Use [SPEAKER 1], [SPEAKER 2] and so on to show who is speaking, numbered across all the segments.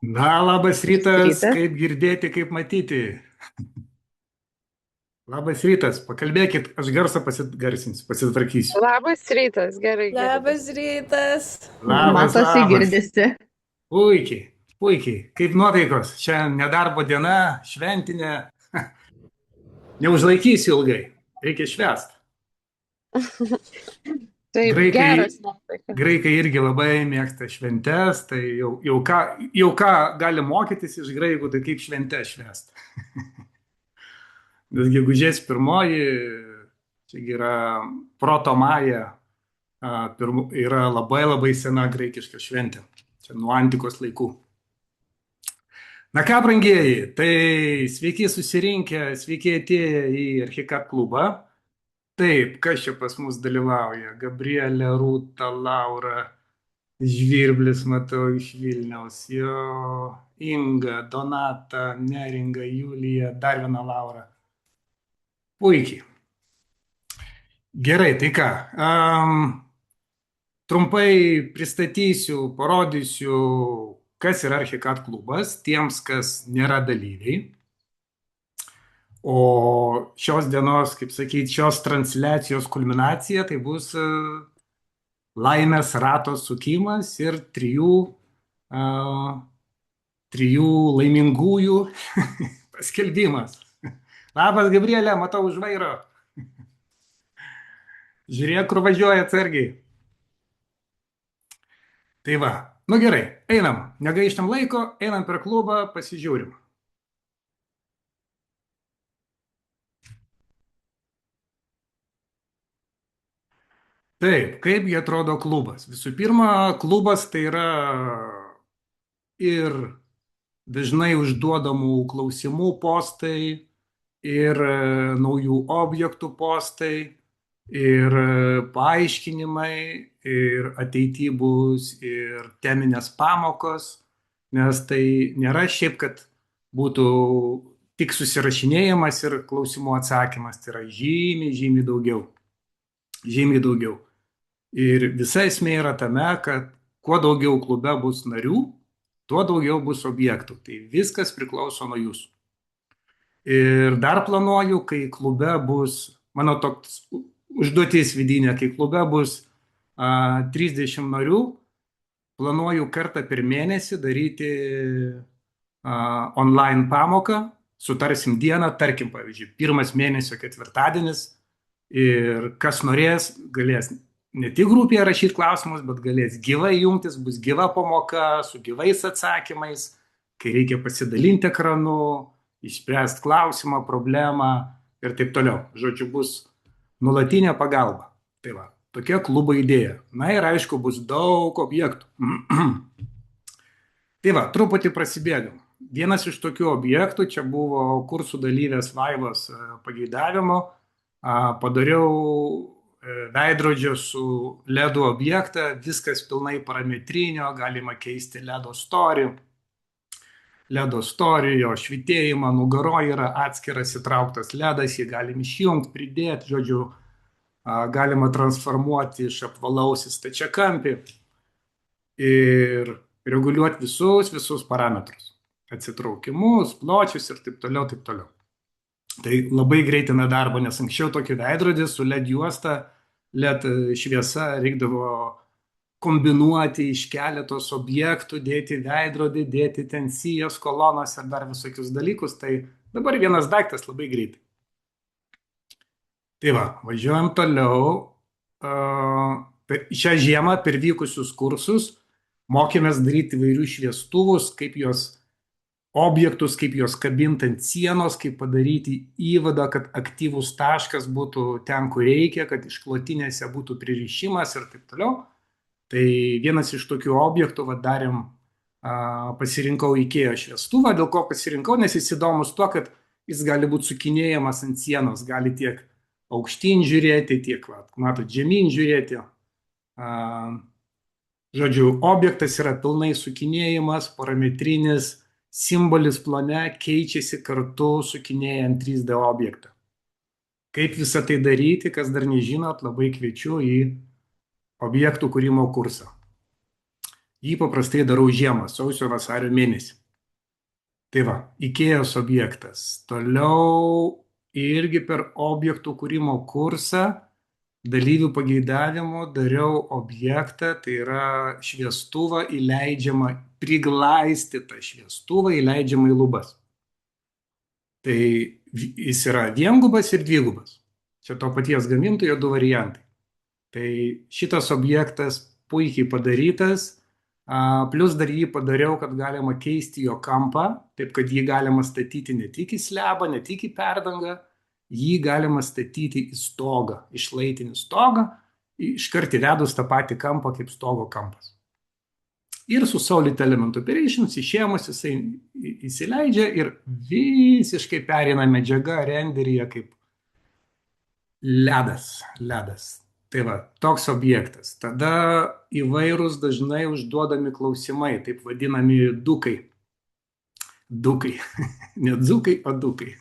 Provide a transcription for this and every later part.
[SPEAKER 1] Na, labas
[SPEAKER 2] Labas
[SPEAKER 1] rytas,
[SPEAKER 2] rytas.
[SPEAKER 1] kaip girdėti, kaip matyti. Labas rytas, pakalbėkit, aš garsą pasigarsinsiu, pasitvarkysiu.
[SPEAKER 2] Labas rytas, gerai
[SPEAKER 3] Labas
[SPEAKER 2] girdisi.
[SPEAKER 3] rytas.
[SPEAKER 1] Labas,
[SPEAKER 2] Matosi,
[SPEAKER 1] labas.
[SPEAKER 2] girdisi.
[SPEAKER 1] Puikiai, puikiai. Kaip nuotaikos? Šiandien nedarbo diena, šventinė. Neužlaikysiu ilgai, reikia švęsti.
[SPEAKER 2] Taip, geras
[SPEAKER 1] Graikai,
[SPEAKER 2] nuotaika.
[SPEAKER 1] graikai irgi labai mėgsta šventes, tai jau ką gali mokytis iš graikų, tai kaip šventę švęsti. Nes gegužės pirmoji, čia yra protomaja, yra labai labai sena graikiška šventė. Čia nuo antikos laikų. Na ką, brangieji, tai sveiki susirinkę, sveiki atėję į Archikat klubą. Taip, kas čia pas mus dalyvauja? Gabrielė, Rūta, Laura, Žvirblis, matau, iš Vilniaus. Jo, Inga, Donata, Neringa, Julija, dar viena Laura. Puikiai. Gerai, tai ką? Trumpai pristatysiu, parodysiu, kas yra Archikat klubas, tiems, kas nėra dalyviai. O šios dienos, kaip sakyti, šios transliacijos kulminacija tai bus laimės rato sukimas ir trijų laimingųjų paskelbimas. Labas, Gabrielė, matau už vairo. Žiūrėk, kur važiuoja atsargiai. Tai va, nu gerai, einam, negaištam laiko, einam per klubą, pasižiūrim. Taip, kaipgi atrodo klubas? Visų pirma, klubas tai yra ir dažnai užduodamų klausimų postai, ir naujų objektų postai, ir paaiškinimai, ir ateity bus ir teminės pamokos, nes tai nėra šiaip, kad būtų tik susirašinėjimas ir klausimų atsakymas, tai yra žymiai, žymiai daugiau. Žymiai daugiau. Ir visa esmė yra tame, kad kuo daugiau klube bus narių, tuo daugiau bus objektų. Tai viskas priklauso nuo jūsų. Ir dar planuoju, kai klube bus, mano toks užduotis vidinė, kai klube bus 30 narių, planuoju kartą per mėnesį daryti online pamoką, sutarsim dieną, tarkim, pavyzdžiui, pirmas mėnesio ketvirtadienis ir kas norės, galės ne tik grupėje rašyti klausimus, bet galės gyvai jungtis, bus gyva pamoka su gyvais atsakymais, kai reikia pasidalinti ekranu, išspręsti klausimą, problemą ir taip toliau. Žodžiu, bus nuolatinė pagalba. Tai va, tokia klubo idėja. Na ir aišku, bus daug objektų. Tai va, truputį prasibėgam. Vienas iš tokių objektų, čia buvo kursų dalyvės Vaivos pageidavimo, padariau veidrodžio su LED objektą, viskas pilnai parametrinio, galima keisti LED story, jo švitėjimą, nugaroje yra atskiras įtrauktas LEDas, jį galim išjungti, pridėti, žodžiu, galima transformuoti iš apvalaus į stačiakampį ir reguliuoti visus parametrus, atsitraukimus, pločius ir taip toliau, taip toliau. Tai labai greitina darbą, nes anksčiau tokį veidrodį su LED juosta, LED šviesa reikdavo kombinuoti iš keletos objektų, dėti veidrodį, dėti ten sijas, kolonas ir dar visokius dalykus, tai dabar vienas daiktas labai greitai. Tai va, važiuojam toliau. Šią žiemą per vykusius kursus mokėmės daryti įvairių šviestuvus, kaip juos objektus, kaip juos kabinti ant sienos, kaip padaryti įvadą, kad aktyvus taškas būtų ten, kur reikia, kad išklotinėse būtų pririšimas ir taip toliau. Tai vienas iš tokių objektų, darėm, pasirinkau IKEA šviestuvą, dėl ko pasirinkau, nes jis įdomus tuo, kad jis gali būti sukinėjamas ant sienos, gali tiek aukštyn žiūrėti, tiek, matot, žemyn žiūrėti. Žodžiu, objektas yra pilnai sukinėjimas, parametrinis, simbolis plane keičiasi kartu sukinėjant 3D objektą. Kaip visą tai daryti, kas dar nežinot, labai kviečiu į objektų kūrimo kursą. Jį paprastai darau žiemą, sausio vasario mėnesį. Tai va, IKEA's objektas. Toliau irgi per objektų kūrimo kursą dalyvių pageidavimu dariau objektą, tai yra šviestuvą įleidžiamą, priglaistytą šviestuvą įleidžiamą į lubas. Tai jis yra viengubas ir dvigubas. Čia to paties gamintojo du variantai. Tai šitas objektas puikiai padarytas, plus dar jį padariau, kad galima keisti jo kampą, taip kad jį galima statyti ne tik į slebą, ne tik į perdangą, jį galima statyti į stogą, į šlaitinį stogą, iškart įvedus tą patį kampą kaip stogo kampas. Ir su Solid Element Operations išėmus jisai įsileidžia ir visiškai pereina medžiaga renderyje kaip ledas. Tai va, toks objektas. Tada įvairūs dažnai užduodami klausimai, taip vadinami dukai. Dukai. Ne dzukai, o dukai.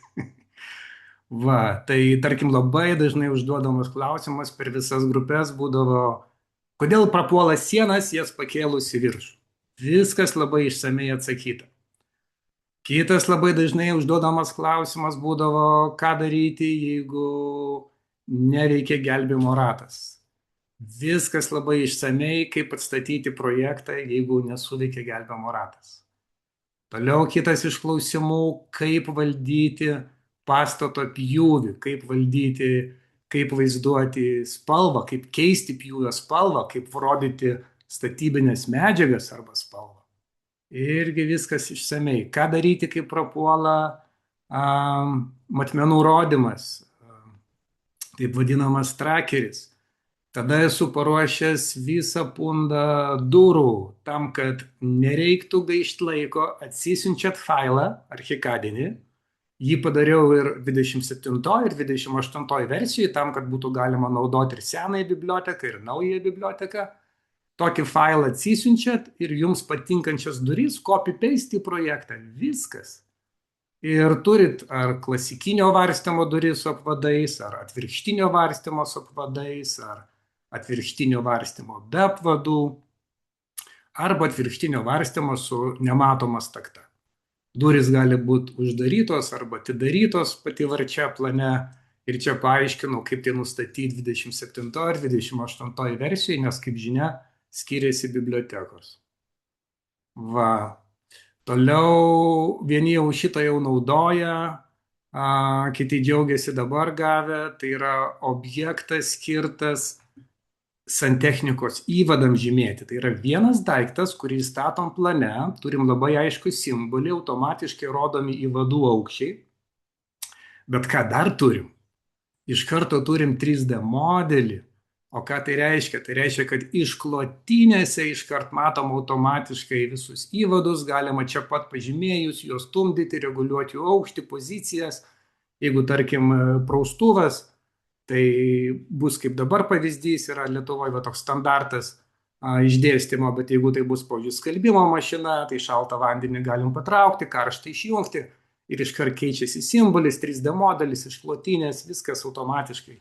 [SPEAKER 1] Va, tai tarkim labai dažnai užduodamas klausimas per visas grupės būdavo, kodėl prapuola sienas, jas pakėlus į viršų. Viskas labai išsamei atsakyta. Kitas labai dažnai užduodamas klausimas būdavo, ką daryti, jeigu neveikia gelbėjimo ratas. Viskas labai išsamei, kaip atstatyti projektą, jeigu nesuveikia gelbėjimo ratas. Toliau kitas iš klausimų, kaip valdyti pastato pjūvį, kaip valdyti, kaip vaizduoti spalvą, kaip keisti pjūvio spalvą, kaip rodyti statybinės medžiagas arba spalvą. Irgi viskas išsamei. Ką daryti, kai prapuola matmenų rodymas, taip vadinamas trackeris. Tada esu paruošęs visą pundą durų, tam, kad nereiktų gaišti laiko, atsisiunčiat failą archikadinį. Jį padariau ir 27 ir 28 versijai, tam, kad būtų galima naudoti ir senąją biblioteką, ir naują biblioteką. Tokį failą atsisiunčiat ir jums patinkančias duris copy-paste į projektą. Viskas. Ir turit ar klasikinio varstymo duris su apvadais, ar atvirkštinio varstymo su apvadais, ar atvirkštinio varstymo be apvadų, arba atvirkštinio varstymo su nematoma stakta. Durys gali būti uždarytos arba atidarytos pati varčia plane. Ir čia paaiškinau, kaip tai nustatyti 27 ir 28 versijoje, nes, kaip žinia, skiriasi bibliotekos. Va. Toliau vieni jau šitą jau naudoja, kiti džiaugiasi dabar gavę. Tai yra objektas skirtas santechnikos įvadam žymėti. Tai yra vienas daiktas, kurį statom plane, turim labai aišku simbolį, automatiškai rodomi įvadų aukščiai. Bet ką dar turim? Iš karto turim 3D modelį. O ką tai reiškia? Tai reiškia, kad išklotinėse iškart matom automatiškai visus įvadus, galima čia pat pažymėjus, juos stumdyti, reguliuoti jų aukštį, pozicijas. Jeigu, tarkim, praustuvas, tai bus kaip dabar pavyzdys, yra Lietuvoje toks standartas išdėstymo, bet jeigu tai bus, pavyzdžiui, skalbimo mašina, tai šaltą vandenį galim patraukti, karštą išjungti ir iškart keičiasi simbolis, 3D modelis, išklotinės, viskas automatiškai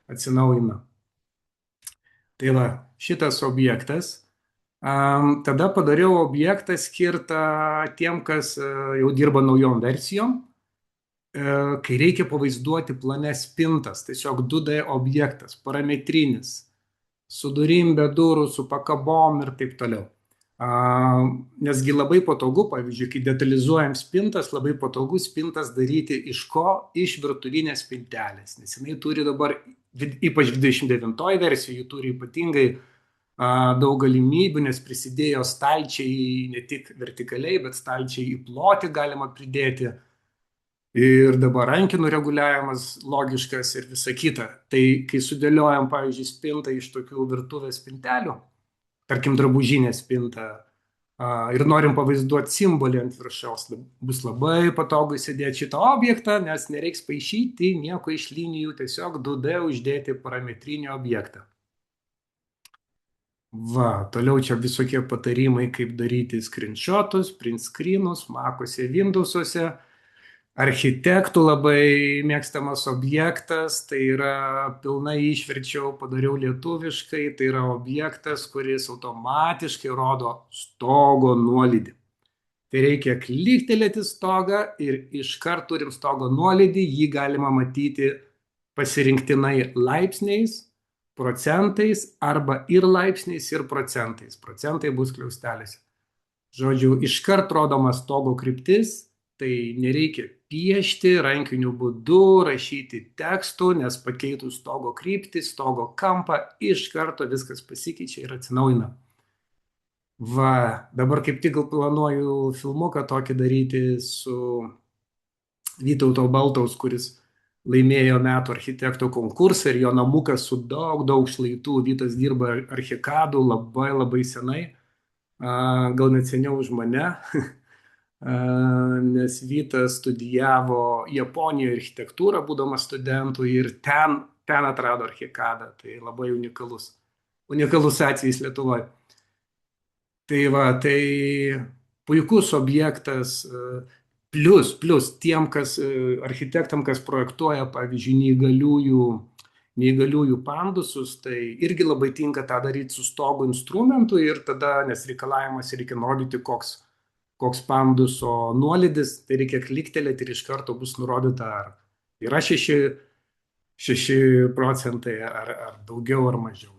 [SPEAKER 1] atsinaujina. Tai va, šitas objektas. Tada padariau objektą skirtą tiem, kas jau dirba naujom versijom, kai reikia pavaizduoti plane spintas, tiesiog 2D objektas, parametrinis, su durim be durų, su pakabom ir taip toliau. Nesgi labai patogu, pavyzdžiui, kai detalizuojam spintas, labai patogu spintas daryti iš ko? Iš virtuvinės spintelės, nes jinai turi dabar, ypač 29 versijoje, turi ypatingai daug galimybių, nes prisidėjo stalčiai ne tik vertikaliai, bet stalčiai į plotį galima pridėti. Ir dabar rankinų reguliavimas logiškas ir visa kita. Tai kai sudėliojam, pavyzdžiui, spintą iš tokių virtuvės spintelių, tarkim, drabužinę spintą, ir norim pavaizduoti simbolį ant viršaus, bus labai patogu įsidėti šitą objektą, nes nereiks paišyti nieko iš linijų, tiesiog 2D uždėti parametrinį objektą. Va, toliau čia visokie patarimai, kaip daryti screenshotus, print screenus, Macuose, Windowsuose. architektų labai mėgstamas objektas, tai yra pilnai išverčiau, padariau lietuviškai, tai yra objektas, kuris automatiškai rodo stogo nuolydį. Tai reikia kliktelėti stogą ir iškart turim stogo nuolydį, jį galima matyti pasirinktinai laipsniais, procentais arba ir laipsniais, ir procentais. Procentai bus kliaustelėse. Žodžiu, iškart rodoma stogo kryptis, tai nereikia piešti rankiniu būdu, rašyti tekstų, nes pakeitus stogo kryptį, stogo kampą, iš karto viskas pasikeičia ir atsinaujina. Va, dabar kaip tik gal planuoju filmuką tokį daryti su Vytauto Baltaus, kuris laimėjo metų architekto konkursą ir jo namukas su daug šlaitų. Vytas dirba archikadų labai labai senai, gal net seniau už mane, nes Vytas studijavo Japonijoje architektūrą, būdamas studentų, ir ten atrado archikadą. Tai labai unikalus atvejis Lietuvoje. Tai va, tai puikus objektas, plus tiem, architektam, kas projektuoja, pavyzdžiui, neįgaliųjų pandusus, tai irgi labai tinka tą daryti su stogo instrumentu ir tada, nes reikalavimas reikia nurodyti, koks panduso nuolydis, tai reikia kliktelėti ir iš karto bus nurodyta, ar yra 6 procentai, ar daugiau, ar mažiau.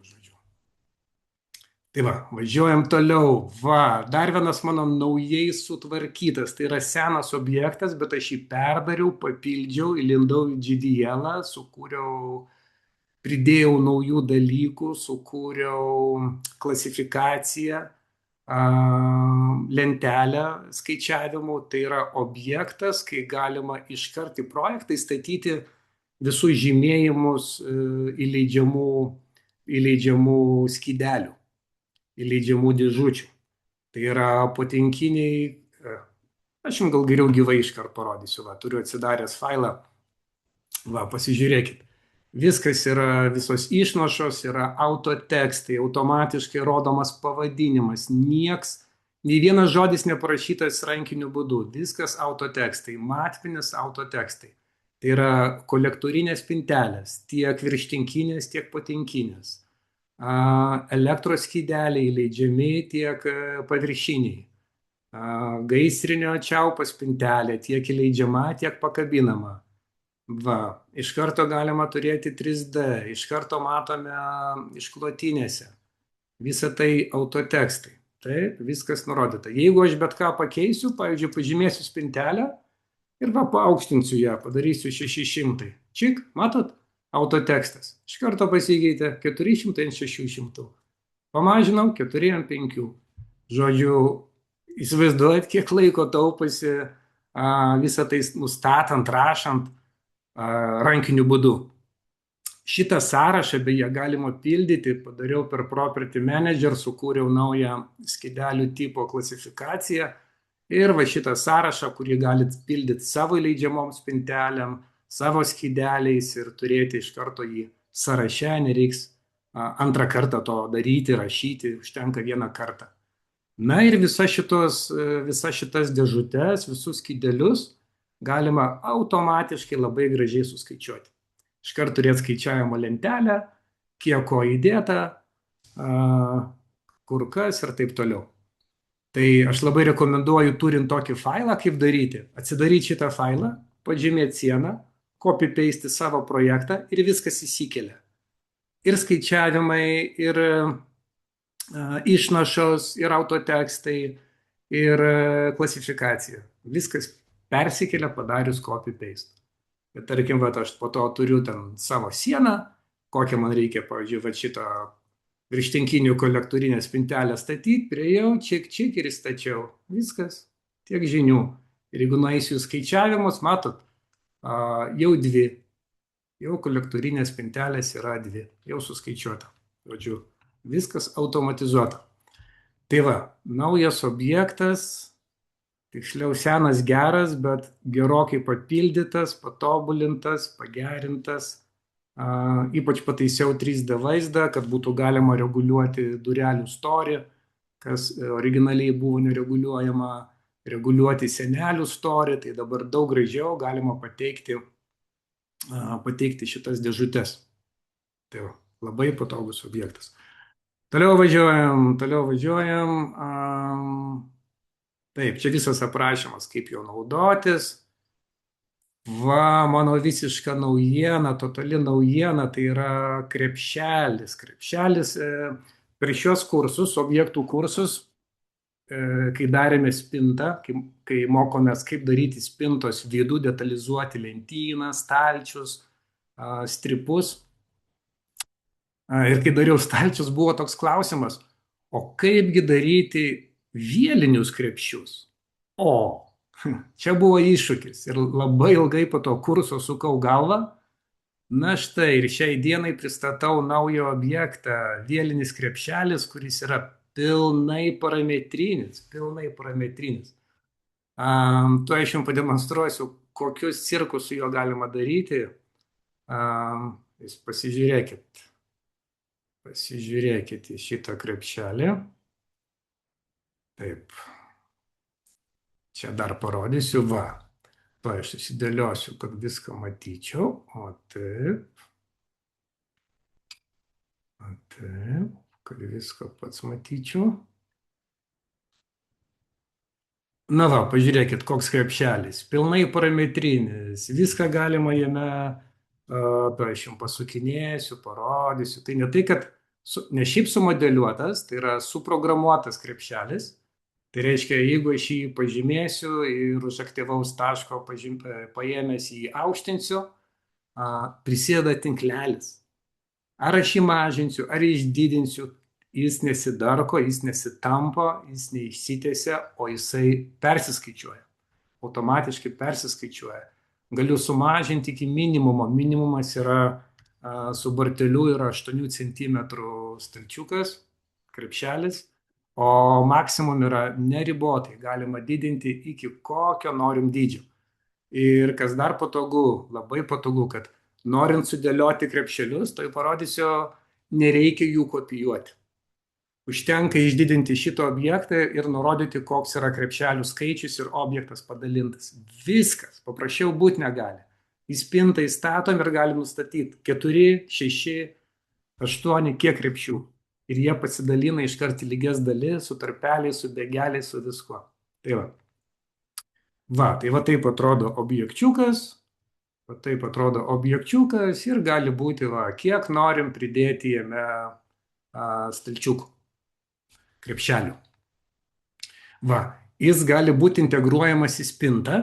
[SPEAKER 1] Tai va, važiuojam toliau. Va, dar vienas mano naujai sutvarkytas. Tai yra senas objektas, bet aš jį perdariau, papildžiau, įlindau į GDL, pridėjau naujų dalykų, sukūriau klasifikaciją, lentelę skaičiavimų. Tai yra objektas, kai galima iškart į projektą įstatyti visus žymėjimus įleidžiamų skydelių, įleidžiamų dėžučių. Tai yra potinkiniai, aš jums gal geriau gyvai iškart parodysiu, va, turiu atsidaręs failą, va, pasižiūrėkit. Viskas yra, visos išnašos yra autotekstai, automatiškai rodomas pavadinimas, nei vienas žodis neparašytas rankiniu būdu, viskas autotekstai, matvinis autotekstai. Tai yra kolektorinės spintelės, tiek virštinkinės, tiek potinkinės. Elektros skydeliai įleidžiami tiek paviršiniai. Gaisrinio čiaupo spintelė tiek įleidžiama, tiek pakabinama. Va, iš karto galima turėti 3D, iš karto matome išklotinėse. Visa tai autotekstai. Taip, viskas nurodyta. Jeigu aš bet ką pakeisiu, pavyzdžiui, pažymėsiu spintelę ir va, paaukštinsiu ją, padarysiu 600. Čik, matot? Autotekstas. Iš karto pasikeitė 400 ant 600. Pamažinau 4 ant 5. Žodžiu, įsivaizduojat, kiek laiko taupasi visą tai nustatant, rašant rankiniu būdu. Šitą sąrašą beje galima pildyti, padariau per Property Manager, sukūriau naują skydelių tipo klasifikaciją ir va šitą sąrašą, kurį galit pildyti savo įleidžiamom spintelėm, savo skydeliais ir turėti iš karto jį sąraše, nereiks antrą kartą to daryti, rašyti, užtenka vieną kartą. Na ir visas šitas dėžutes, visus skydelius galima automatiškai labai gražiai suskaičiuoti. Iškart turėti skaičiavimo lentelę, kiek ko įdėta, kur kas ir taip toliau. Tai aš labai rekomenduoju, turint tokį failą, kaip daryti. Atsidaryti šitą failą, pažymėti sieną, copy-paste savo projektą ir viskas įsikelia. Ir skaičiavimai, ir išnašos, ir autotekstai, ir klasifikacija. Viskas persikelia padarius copy-paste. Bet tarkim, aš po to turiu ten savo sieną, kokią man reikia, pavyzdžiui, šitą virštinkinių kolektorinę spintelę statyti, priejau, čik ir įstačiau. Viskas, tiek žinių. Ir jeigu nueisiu į skaičiavimus, matot, jau 2. Jau kolektorinės spintelės yra 2. Jau suskaičiuota. Žodžiu, viskas automatizuota. Tai va, naujas objektas, tiksliau senas geras, bet gerokai papildytas, patobulintas, pagerintas. Ypač pataisiau 3D vaizdą, kad būtų galima reguliuoti durelių storį, kas originaliai buvo nereguliuojama. reguliuoti sienelių storį, tai dabar daug gražiau galima pateikti šitas dėžutes. Tai va, labai patogus objektas. Toliau važiuojam, toliau važiuojam. Taip, čia visas aprašymas, kaip jo naudotis. Va, mano visiška naujiena, totali naujiena, tai yra krepšelis. Krepšelis per šios kursus, objektų kursus, kai darėme spintą, kai mokomės, kaip daryti spintos vidų, detalizuoti lentynas, stalčius, stripus. Ir kai dariau stalčius, buvo toks klausimas, o kaipgi daryti vielinius krepšius? O, čia buvo iššūkis ir labai ilgai po to kurso sukau galvą. Na štai, ir šiai dienai pristatau naują objektą, vielinis krepšelis, kuris yra pilnai parametrinis, pilnai parametrinis. Tuo aš jums pademonstruosiu, kokius cirkus su juo galima daryti. Jūs pasižiūrėkit į šitą krepšelį. Taip. Čia dar parodysiu, va. Va, aš susidėliosiu, kad viską matyčiau. O taip. O taip, kad viską pats matyčiau. Na va, pažiūrėkit, koks krepšelis. Pilnai parametrinis. Viską galima jame, aš jums pasukinėsiu, parodysiu. Tai ne tai, kad ne šiaip sumodeliuotas, tai yra suprogramuotas krepšelis. Tai reiškia, jeigu aš jį pažymėsiu ir už aktyvaus taško paėmęs jį aukštinsiu, prisėda tinklelis. Ar aš jį mažinsiu, ar išdidinsiu, jis nesidarko, jis nesitampo, jis neišsitiesia, o jisai persiskaičiuoja. Automatiškai persiskaičiuoja. Galiu sumažinti iki minimumo. Minimumas yra su barteliu yra 8 cm stalčiukas, krepšelis, o maksimum yra neribotai. Galima didinti iki kokio norim dydžio. Ir kas dar patogu, labai patogu, kad norint sudėlioti krepšelius, tai parodysiu, nereikia jų kopijuoti. Užtenka išdidinti šitą objektą ir nurodyti, koks yra krepšelių skaičius ir objektas padalintas. Viskas, paprasčiau būti negali. Į spintą įstatom ir galim nustatyti 4, 6, 8, kiek krepšių. Ir jie pasidalina iškart į lygias dalis, su tarpeliais, su bėgeliais, su viskuo. Tai va. Va, tai va taip atrodo objekčiukas. Va taip atrodo objekčiukas ir gali būti, va, kiek norim pridėti jame stalčiukų, krepšelių. Va, jis gali būti integruojamas į spintą,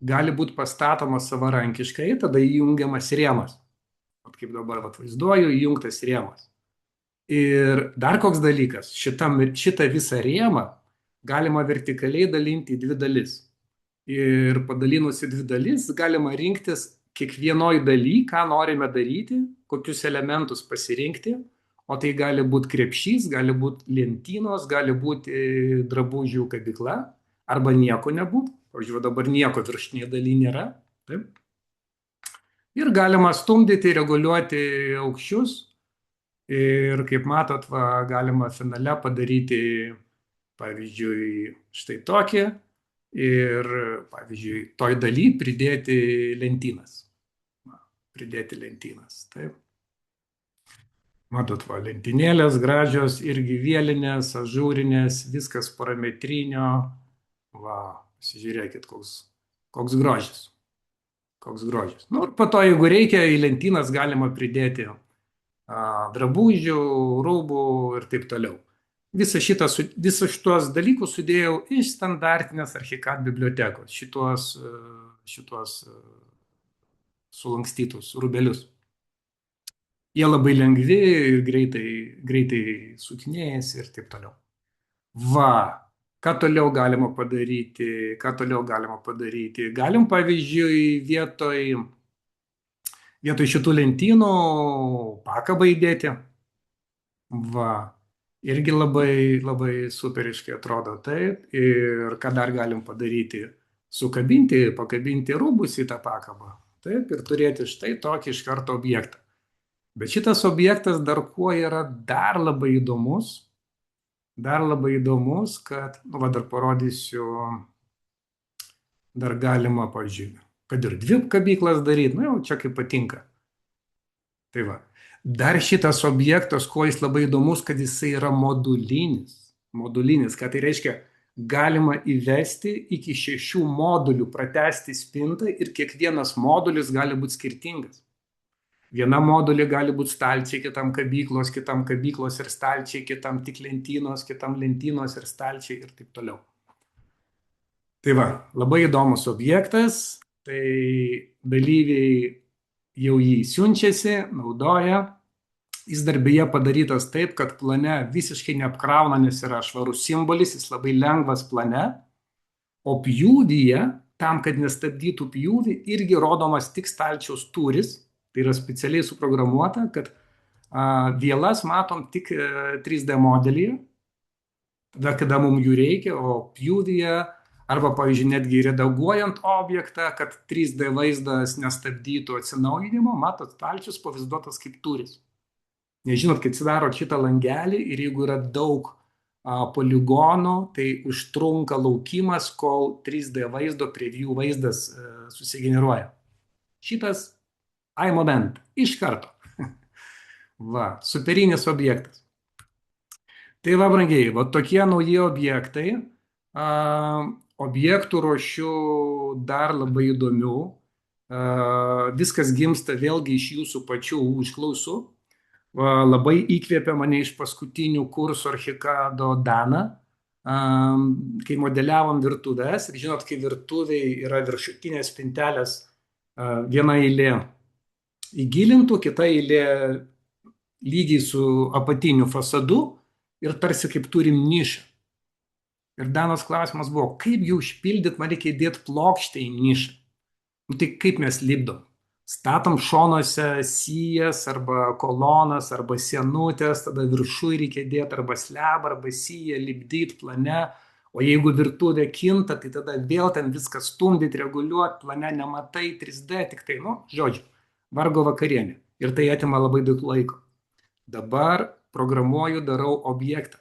[SPEAKER 1] gali būti pastatomas savarankiškai, tada įjungiamas rėmas. Vat kaip dabar vaizduoju, įjungtas rėmas. Ir dar koks dalykas, šitą visą rėmą galima vertikaliai dalinti į 2 dalis. Ir padalinus į 2 dalis galima rinktis kiekvienoj daly, ką norime daryti, kokius elementus pasirinkti, o tai gali būti krepšys, gali būti lentynos, gali būti drabužių kabykla, arba nieko nebūtų. Pavyzdžiui, dabar nieko viršutinėje daly nėra. Taip. Ir galima stumdyti, reguliuoti aukščius. Ir kaip matot, va, galima finale padaryti, pavyzdžiui, štai tokį. Ir, pavyzdžiui, toj daly pridėti lentynas. Pridėti lentynas, taip. Matot, va, lentynėlės gražios, irgi vielinės, ažūrinės, viskas parametrinio. Va, pasižiūrėkit, koks grožis. Koks grožis. Nu, ir po to, jeigu reikia, į lentynas galima pridėti drabužių, rūbų ir taip toliau. Visus šitos dalykus sudėjau iš standartinės Archicad bibliotekos, šitos sulankstytus rūbelius. Jie labai lengvi ir greitai sukinėjasi ir taip toliau. Va, ką toliau galima padaryti? Galim, pavyzdžiui, vietoj šitų lentynų pakabą įdėti. Va, irgi labai superiškai atrodo taip. Ir ką dar galim padaryti? Pakabinti rūbus į tą pakabą. Taip, ir turėti štai tokį iš karto objektą. Bet šitas objektas dar kuo yra dar labai įdomus. dar labai įdomus, kad, nu, va, dar parodysiu, dar galima, pavyzdžiui, kad ir dvi kabyklas daryti, nu, jau čia kaip patinka. Tai va. Dar šitas objektas, kuo jis labai įdomus, kad jisai yra modulinis. Modulinis, ką tai reiškia, galima įvesti iki 6 modulių, pratesti spintą ir kiekvienas modulis gali būti skirtingas. Viena modulė gali būti stalčiai, kitam kabyklos ir stalčiai, kitam tik lentynos, kitam lentynos ir stalčiai ir taip toliau. Tai va, labai įdomus objektas, tai dalyviai jau jį siunčiasi, naudoja. Jis dar beje padarytas taip, kad plane visiškai neapkrauna, nes yra švarus simbolis, jis labai lengvas plane, o pjūvyje, tam, kad nestabdytų pjūvį, irgi rodomas tik stalčiaus tūris, tai yra specialiai suprogramuota, kad vielas matom tik 3D modelyje, tada, kada mums jų reikia, o pjūvyje, arba, pavyzdžiui, netgi redaguojant objektą, kad 3D vaizdas nestabdytų atsinaujinimo, matot, stalčius pavaizduotas kaip tūris. Nežinot, kai atsidarot šitą langelį ir jeigu yra daug poligonų, tai užtrunka laukimas, kol 3D vaizdo preview vaizdas susigeneruoja. Šitas iMoment iš karto. Va, superinis objektas. Tai va, brangiai, va tokie nauji objektai. Objektų ruošiu dar labai įdomių. Viskas gimsta vėlgi iš jūsų pačių užklausų. Labai įkvėpė mane iš paskutinių kursų Archicado Dana, kai modeliavom virtuves. Ir žinot, kai virtuviai yra viršutinės spintelės, viena eilė įgilintų, kita eilė lygiai su apatiniu fasadu ir tarsi kaip turim nišą. Ir Danos klausimas buvo, kaip jų užpildyti, man reikia įdėti plokštę į nišą. Nu, tai kaip mes lipdom? Statom šonuose sijas arba kolonas arba sienutės, tada viršui reikia dėti arba slebą, arba siją, lipdyti plane, o jeigu virtuvė kinta, tai tada vėl ten viską stumdyti, reguliuoti, plane nematai, 3D, tik tai, nu, žodžiu, vargo vakarienė. Ir tai atima labai daug laiko. Dabar programuoju, darau objektą.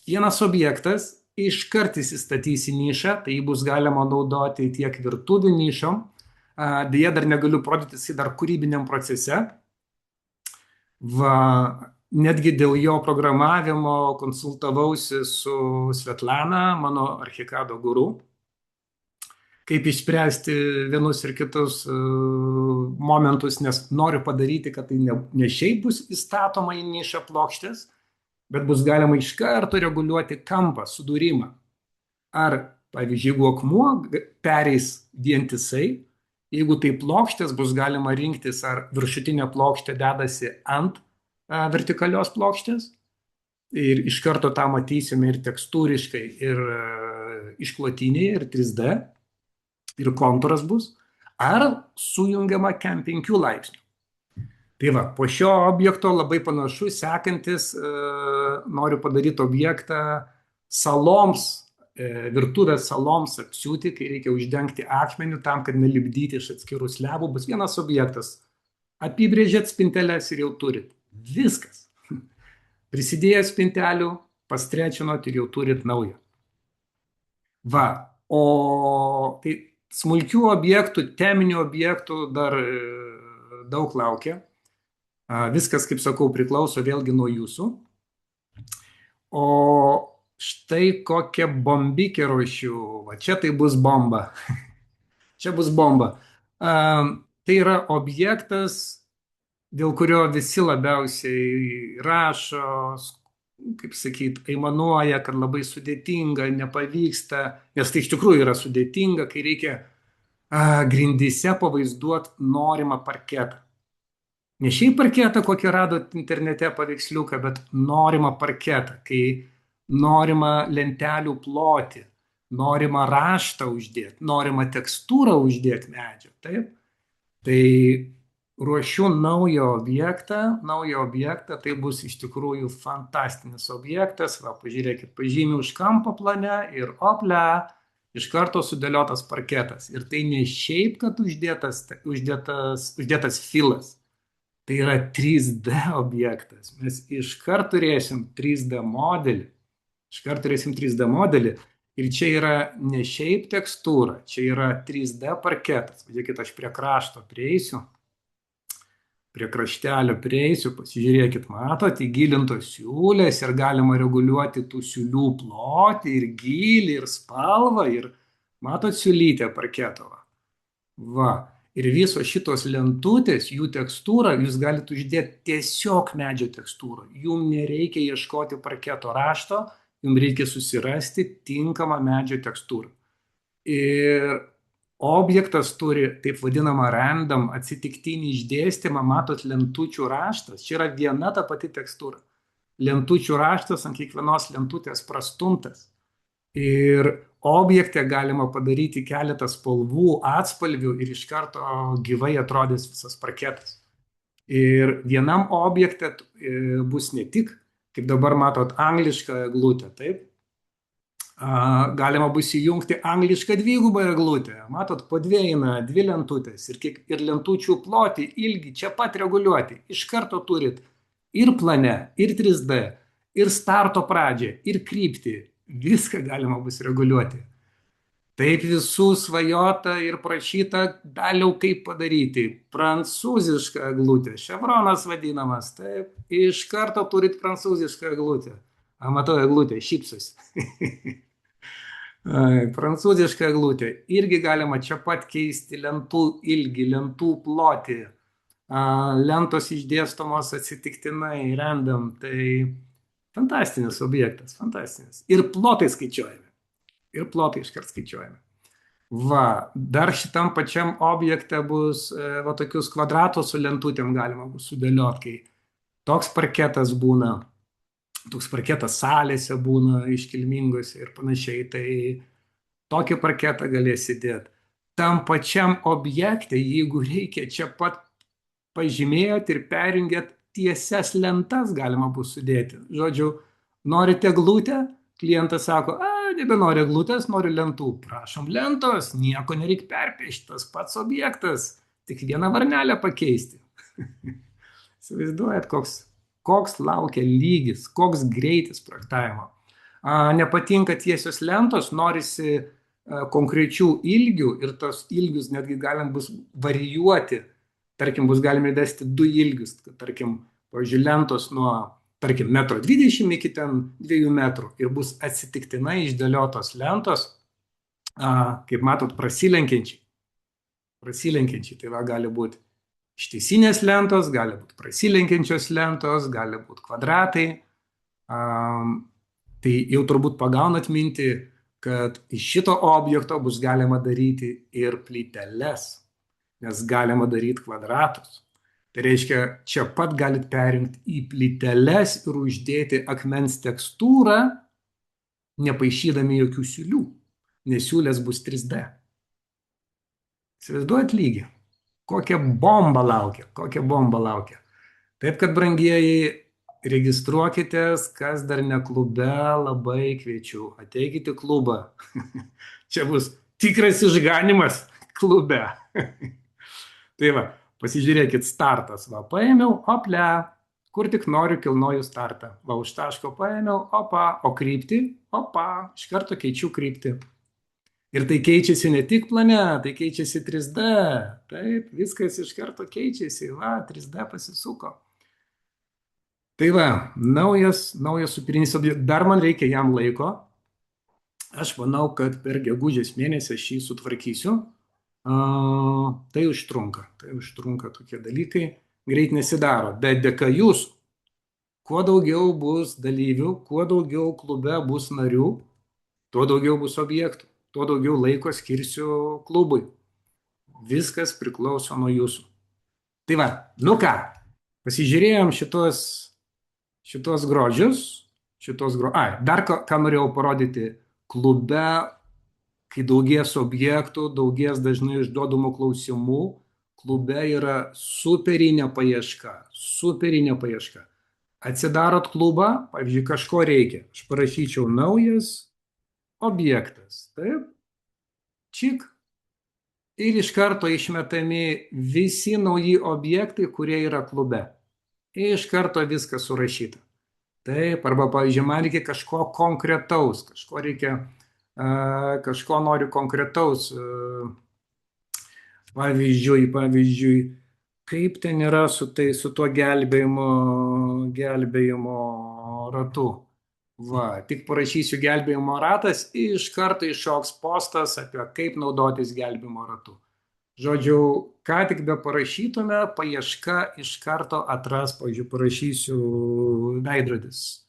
[SPEAKER 1] Vienas objektas iškart įsistatys į nišą, tai jį bus galima naudoti tiek virtuvių nišom. Deja, dar negaliu parodyti, jis dar kūrybiniam procese. Va, netgi dėl jo programavimo konsultavausi su Svetlana, mano Archicado guru, kaip išspręsti vienus ir kitus momentus, nes noriu padaryti, kad tai ne šiaip bus įstatoma į nišą plokštės, bet bus galima iš karto reguliuoti kampą, sudūrimą. Ar, pavyzdžiui, jeigu akmuo pereis vientisai, jeigu tai plokštės, bus galima rinktis, ar viršutinė plokštė dedasi ant vertikalios plokštės. Ir iš karto tą matysime ir tekstūriškai, ir išklotinėje, ir 3D, ir kontūras bus. Ar sujungiama kem 5 laipsnių. Tai va, po šio objekto labai panašu, sekantis, noriu padaryti objektą saloms, virtuvės saloms apsiūti, kai reikia uždengti akmeniu tam, kad nelipdyti iš atskirų slebų, bus vienas objektas. Apibrėžėt spinteles ir jau turit. Viskas. Prisidėjęs spintelių, pastrečianot ir jau turit naują. Va, o tai smulkių objektų, teminių objektų dar daug laukia. Viskas, kaip sakau, priklauso vėlgi nuo jūsų. O štai kokią bombikį ruošiu. Va, čia tai bus bomba. Čia bus bomba. Tai yra objektas, dėl kurio visi labiausiai rašo, kaip sakyt, aimanuoja, kad labai sudėtinga, nepavyksta, nes tai iš tikrųjų yra sudėtinga, kai reikia grindyse pavaizduoti norimą parketą. Ne šiaip parketą, kokį radot internete paveiksliuką, bet norimą parketą, kai norima lentelių ploti, norima raštą uždėti, norima tekstūrą uždėti medžio. Taip? Tai ruošiu naują objektą, tai bus iš tikrųjų fantastinis objektas. Va, pažiūrėkit, pažymiu už kampo plane ir oplia, iš karto sudėliotas parketas. Ir tai ne šiaip, kad uždėtas filas. Tai yra 3D objektas. Mes iškart turėsim 3D modelį. Iškart turėsim 3D modelį. Ir čia yra ne šiaip tekstūra, čia yra 3D parketas. Žiūrėkit, aš prie krašto prieisiu, prie kraštelio prieisiu, pasižiūrėkit, matot, įgilintos siūlės ir galima reguliuoti tų siūlių plotį ir gylį ir spalvą ir matot siūlytę parketo. Va. Ir visos šitos lentutės, jų tekstūrą jūs galite uždėti tiesiog medžio tekstūrą. Jums nereikia ieškoti parketo rašto, jums reikia susirasti tinkamą medžio tekstūrą. Ir objektas turi taip vadinamą random atsitiktinį išdėstymą, matot, lentučių raštas. Čia yra viena ta pati tekstūra. Lentučių raštas ant kiekvienos lentutės prastumtas. Ir objekte galima padaryti keletą spalvų, atspalvių ir iš karto gyvai atrodys visas parketas. Ir vienam objekte bus ne tik, kaip dabar matot, anglišką eglutę, taip? Galima bus įjungti anglišką dvigubą eglutę. Matot, po dvi eina dvi lentutės ir lentučių plotį, ilgį čia pat reguliuoti. Iš karto turit ir plane, ir 3D, ir starto pradžią, ir kryptį. Viską galima bus reguliuoti. Taip visų svajota ir prašyta daliau kaip padaryti. Prancūzišką eglutę, ševronas vadinamas, taip, iš karto turit prancūzišką eglutę. Matau, eglutė, šypsosi. Prancūzišką eglutę. Irgi galima čia pat keisti lentų ilgį, lentų plotį. Lentos išdėstomos atsitiktinai, random. Tai fantastinis objektas, fantastinis. Ir plotai skaičiuojami. Ir plotai iškart skaičiuojami. Va, dar šitam pačiam objekte bus va tokius kvadratus su lentutėm galima bus sudėlioti, kai toks parketas būna, toks parketas salėse būna iškilmingose ir panašiai, tai tokį parketą galės įdėti. Tam pačiam objekte, jeigu reikia, čia pat pažymėjot ir perjungėt tiesias lentas galima bus sudėti. Žodžiu, norite eglutę, klientas sako, nebenori eglutės, noriu lentų. Prašom lentos, nieko nereikia perpiešti, tas pats objektas, tik vieną varnelę pakeisti. Įsivaizduojat, koks laukia lygis, koks greitis projektavimo. Nepatinka tiesios lentos, norisi konkrečių ilgių ir tos ilgius netgi galim bus varijuoti. Tarkim, bus galima įvesti du ilgius, tarkim, pavyzdžiui, lentos nuo, tarkim, 1,20 m iki ten 2 metrų ir bus atsitiktinai išdėliotos lentos, kaip matot, prasilenkiančiai. Prasilenkiančiai, tai va, gali būti ištisinės lentos, gali būti prasilenkiančios lentos, gali būti kvadratai. Tai jau turbūt pagaunat mintį, kad iš šito objekto bus galima daryti ir plyteles, nes galima daryti kvadratus. Tai reiškia, čia pat galit perjungti į plyteles ir uždėti akmens tekstūrą, nepaišydami jokių siūlių, nes siūlės bus 3D. Įsivaizduojat lygį? Kokia bomba laukia, kokia bomba laukia. Taip kad, brangieji, registruokitės, kas dar ne klube, labai kviečiu. Ateikite į klubą. Čia bus tikras išganimas klube. Tai va, pasižiūrėkit, startas. Va, paėmiau, ople, kur tik noriu, kilnoju startą. Va, už taško paėmiau, opa, o kryptį, opa, iš karto keičiu kryptį. Ir tai keičiasi ne tik plane, tai keičiasi 3D. Taip, viskas iš karto keičiasi. Va, 3D pasisuko. Tai va, naujas superinis objektas. Dar man reikia jam laiko. Aš manau, kad per gegužės mėnesį aš jį sutvarkysiu. Tai užtrunka tokie dalykai, greit nesidaro, bet dėka jūsų, kuo daugiau bus dalyvių, kuo daugiau klube bus narių, tuo daugiau bus objektų, tuo daugiau laiko skirsiu klubui. Viskas priklauso nuo jūsų. Tai va, nu ką, pasižiūrėjom šitos grožius, dar ką norėjau parodyti klube. Kai daugės objektų, daugės dažnai išduodamų klausimų, klube yra superinė paieška. Atsidarot klubą, pavyzdžiui, kažko reikia. Aš parašyčiau naujas objektas. Taip, čik. Ir iš karto išmetami visi nauji objektai, kurie yra klube. Ir iš karto viskas surašyta. Taip, arba, pavyzdžiui, man reikia kažko konkretaus, kažko noriu konkretaus. Pavyzdžiui, kaip ten yra su tuo gelbėjimo ratu. Va, tik parašysiu gelbėjimo ratas, iš karto iššoks postas apie kaip naudotis gelbėjimo ratu. Žodžiu, ką tik be parašytume, paieška iš karto atras, pavyzdžiui, parašysiu veidrodis.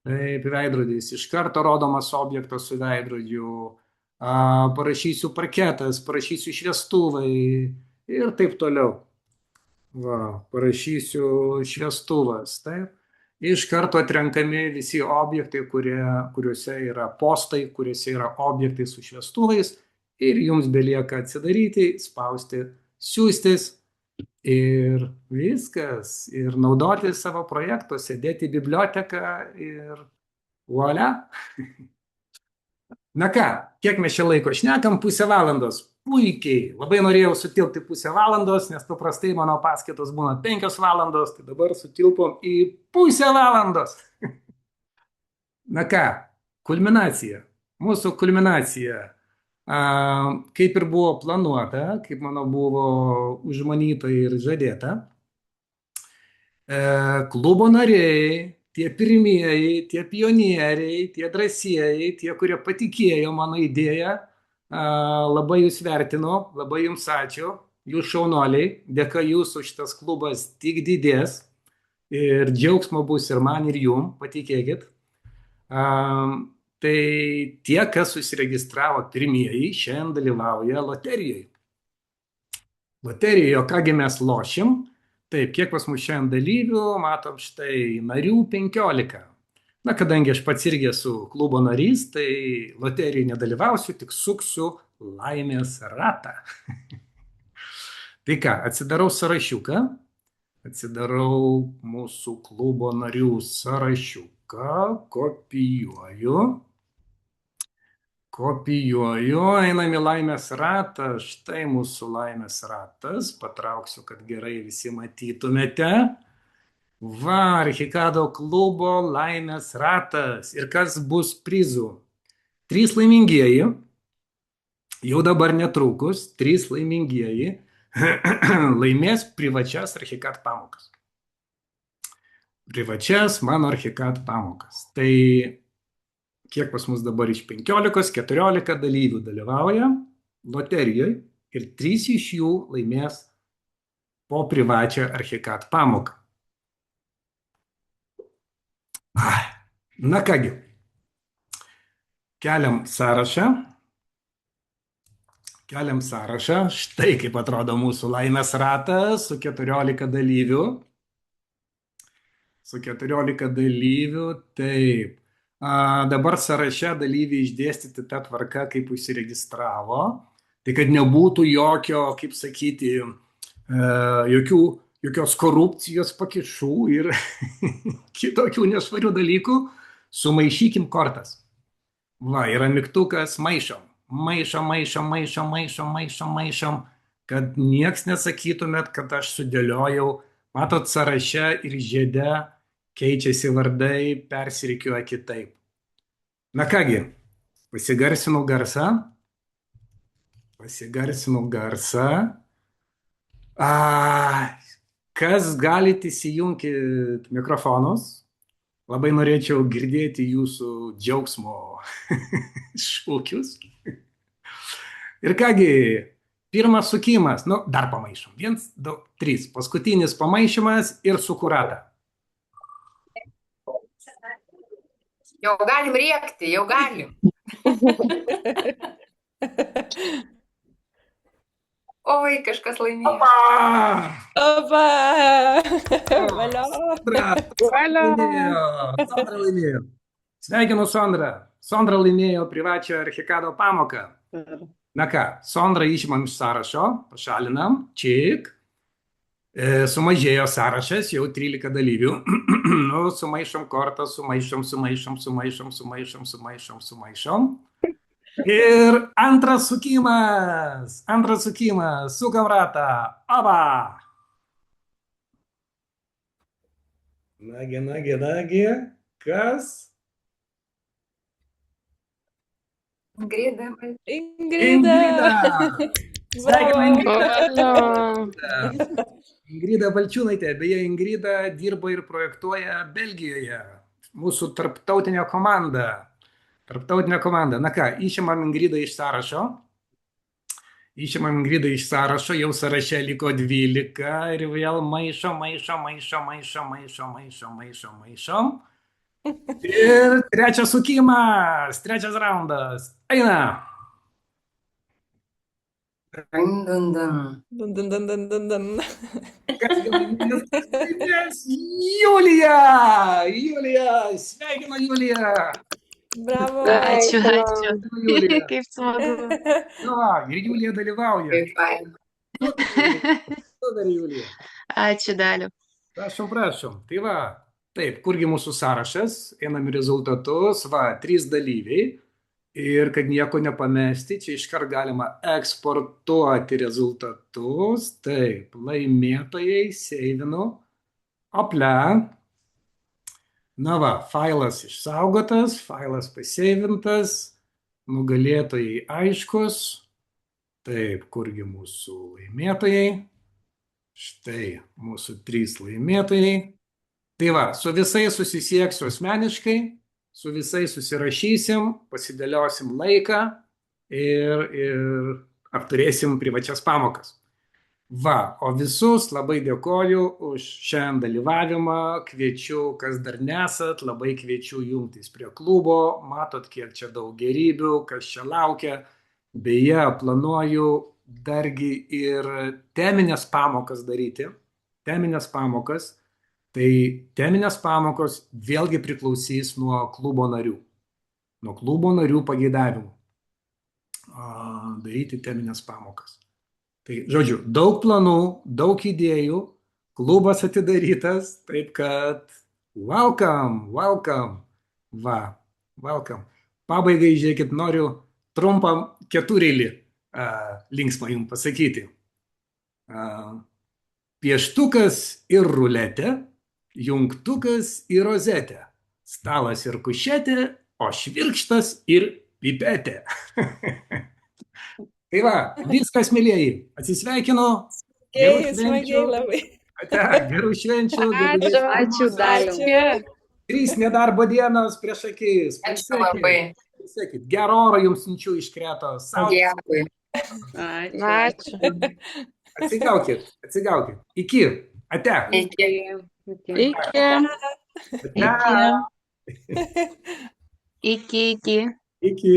[SPEAKER 1] Taip, veidrodis. Iš karto rodomas objektas su veidrodžiu. Parašysiu parketas, parašysiu šviestuvai ir taip toliau. Va, parašysiu šviestuvas. Taip. Iš karto atrenkami visi objektai, kuriuose yra postai, kuriuose yra objektai su šviestuvais. Ir jums belieka atsidaryti, spausti, siūstis ir viskas. Ir naudoti savo projektuose, dėti į biblioteką ir Volia. Na ką, kiek mes čia laiko šnekam? Pusę valandos. Puikiai. Labai norėjau sutilpti pusę valandos, nes paprastai mano paskaitos būna 5 valandos, tai dabar sutilpom į pusę valandos. Na ką, kulminacija. Mūsų kulminacija. Kaip ir buvo planuota, kaip mano buvo užmanyta ir žadėta. Klubo nariai, tie pirmieji, tie pionieriai, tie drąsieji, tie, kurie patikėjo mano idėją, labai jūs vertinu, labai jums ačiū, jūs šaunuoliai, dėka jūsų šitas klubas tik didės ir džiaugsmo bus ir man, ir jum, patikėkit. Tai tie, kas susiregistravo pirmieji, šiandien dalyvauja loterijoje. Loterijoje, kągi mes lošim? Taip, kiek pas mus šiandien dalyvių, matom štai narių 15. Na, kadangi aš pats irgi esu klubo narys, tai loterijoje nedalyvausiu, tik suksiu laimės ratą. Tai ką, atsidarau sąrašiuką, atsidarau mūsų klubo narių sąrašiuką, kopijuoju, einam į laimės ratą, štai mūsų laimės ratas, patrauksiu, kad gerai visi matytumėte. Va, Archikado klubo laimės ratas. Ir kas bus prizų? 3 laimingieji, jau dabar netrukus, 3 laimingieji laimės privačias Archikad pamokas. Privačias mano Archikad pamokas. Tai kiek pas mus dabar iš 15-14 dalyvių dalyvauja loterijoje ir 3 iš jų laimės po privačią Archikad pamoką. Na kągi, keliam sąrašą, štai kaip atrodo mūsų laimės ratas su 14 dalyvių. Taip. Dabar sąraše dalyviai išdėstyti tą tvarką, kaip užsiregistravo. Tai kad nebūtų jokio, kaip sakyti, jokios korupcijos pakišų ir kitokių nešvarių dalykų, sumaišykim kortas. Va, yra mygtukas maišom, kad nieks nesakytumėt, kad aš sudėliojau. Matot, sąraše ir žiede keičiasi vardai, persirikiuoja kitaip. Na kągi, pasigarsinau garsą. Kas galite įsijungti mikrofonus? Labai norėčiau girdėti jūsų džiaugsmo šūkius. Ir kągi, pirmas sukimas, dar pamaišom. 1, 2, 3. Paskutinis pamaišymas ir sukurata.
[SPEAKER 3] Jau galim rėkti, jau galim. Oi, kažkas laimėjo.
[SPEAKER 2] Opa!
[SPEAKER 1] Sondra laimėjo. Sveikinu Sondra. Sondra laimėjo privačią Archikado pamoką. Na ką, Sondra išimam iš sąrašo, pašalinam, čik. Sumažėjo sąrašas, jau 13 dalyvių. Sumaišom kortą, sumaišom. Ir antras sukimas, sukam ratą, oba. Nagi, Kas?
[SPEAKER 3] Ingrida.
[SPEAKER 2] Ingrida.
[SPEAKER 1] Sveikinu, Ingrida.
[SPEAKER 2] Bravo.
[SPEAKER 1] Ingrida Balčiūnaitė. Beje, Ingrida dirba ir projektuoja Belgijoje. Mūsų tarptautinė komanda. Tarptautinė komanda. Na ką, išimam Ingridą iš sąrašo. Jau sąraše liko 12 ir vėl maišom. Ir trečias sukimas, trečias raundas. Eina.
[SPEAKER 3] Dun, dun, dun.
[SPEAKER 2] Dun, dun, dun, dun, dun, dun.
[SPEAKER 1] Kas laimės? Julija! Sveikinu Julija!
[SPEAKER 2] Bravo.
[SPEAKER 4] Ačiū.
[SPEAKER 1] Julija.
[SPEAKER 4] Kaip smagu.
[SPEAKER 1] Nu va, ir Julija dalyvauja.
[SPEAKER 3] Kaip faina.
[SPEAKER 1] Super, Julija.
[SPEAKER 4] Ačiū, Daliu.
[SPEAKER 1] Prašom. Tai va, taip, kurgi mūsų sąrašas, einam į rezultatus, va, 3 dalyviai. Ir kad nieko nepamesti, čia iškart galima eksportuoti rezultatus. Taip, laimėtojai, seivinu. Oplia. Na va, failas išsaugotas, failas paseivintas, nugalėtojai aiškus. Taip, kurgi mūsų laimėtojai. Štai mūsų 3 laimėtojai. Tai va, su visais susisieksiu asmeniškai, su visais susirašysim, pasidėliosim laiką ir apturėsim privačias pamokas. Va, o visus labai dėkoju už šiandien dalyvavimą, kviečiu, kas dar nesat, labai kviečiu jungtis prie klubo, matot, kiek čia daug gerybių, kas čia laukia. Beje, planuoju dargi ir teminės pamokas daryti, teminės pamokas, tai teminės pamokos vėlgi priklausys nuo klubo narių pageidavimų daryti teminės pamokas. Tai, žodžiu, daug planų, daug idėjų, klubas atidarytas, taip kad welcome. Va, welcome. Pabaigai, žiūrėkit, noriu trumpą ketureilį linksmą jums pasakyti. Pieštukas ir ruletė, jungtukas ir rozetė, stalas ir kušetė, o švirkštas ir pipetė. Tai va, viskas, mielieji, atsisveikinu.
[SPEAKER 2] Smagiai labai.
[SPEAKER 1] Gerų švenčių.
[SPEAKER 3] Ačiū, Daliu.
[SPEAKER 1] 3 nedarbo dienos prieš akis.
[SPEAKER 3] Ačiū labai.
[SPEAKER 1] Gerą orą jums siunčiu iš Kretos.
[SPEAKER 3] Dėkui.
[SPEAKER 2] Ačiū.
[SPEAKER 1] Atsigaukit. Iki. Ate.
[SPEAKER 3] Iki.
[SPEAKER 4] Iki.
[SPEAKER 1] Iki.